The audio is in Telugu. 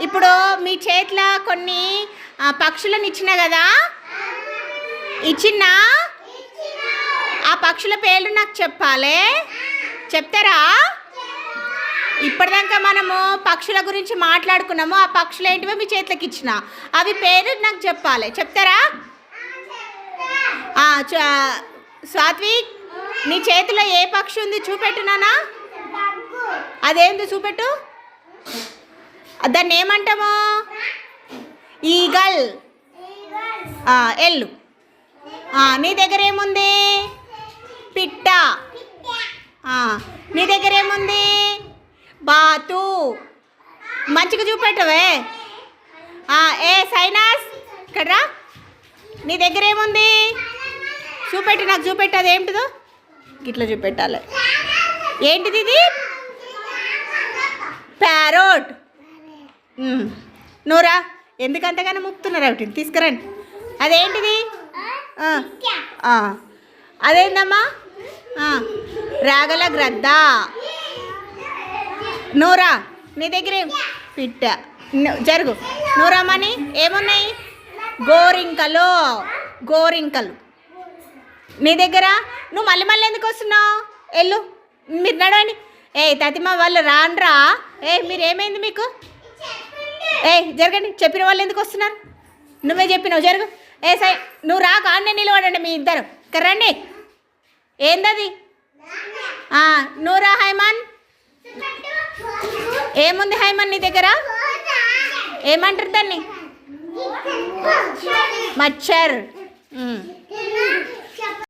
ఇప్పుడు మీ చేతిలో కొన్ని పక్షులను ఇచ్చిన కదా, ఇచ్చిన ఆ పక్షుల పేర్లు నాకు చెప్పాలి. చెప్తారా? ఇప్పటిదాకా మనము పక్షుల గురించి మాట్లాడుకున్నాము. ఆ పక్షులు ఏంటివో మీ చేతిలోకి ఇచ్చిన, అవి పేరు నాకు చెప్పాలి. చెప్తారా? సాత్విక్, నీ చేతిలో ఏ పక్షి ఉంది చూపెట్టు నానా. అదేంది చూపెట్టు. దాన్ని ఏమంటాము? ఈగల్. ఎల్లు. నీ దగ్గర ఏముంది? పిట్ట. నీ దగ్గర ఏముంది? బాతు. మంచిగా చూపెట్టవే. ఏ సైనాస్ ఇక్కడ నీ దగ్గర ఏముంది? చూపెట్టు, నాకు చూపెట్టు. అదేంటిదో ఇట్లా చూపెట్టాలి. ఏంటిది ఇది? ప్యారోట్. నూరా, ఎందుకంతగానో ముక్తున్నారు అవిటిని తీసుకురండి. అదేంటిది? అదేందమ్మా? రాగల గ్రద్ద. నూరా, నీ దగ్గర పిట్ట. జరుగు. నూరామని ఏమున్నాయి? గోరింకలు. గోరింకలు. నీ దగ్గర నువ్వు మళ్ళీ మళ్ళీ ఎందుకు వస్తున్నావు? వెళ్ళు, మీరు నడవండి. తతిమ వాళ్ళు రాండ్రా. మీరు ఏమైంది మీకు? జరగండి. చెప్పిన వాళ్ళు ఎందుకు వస్తున్నారు? నువ్వే చెప్పినావు. జరుగు. సై నువ్వు రా, కాన్నే నిలబడండి మీ ఇద్దరు. ఇక్కడ రండి. ఏందది? నూరా, హైమాన్ ఏముంది? హైమాన్ నీ దగ్గర ఏమంటారు దాన్ని? మచ్చర్.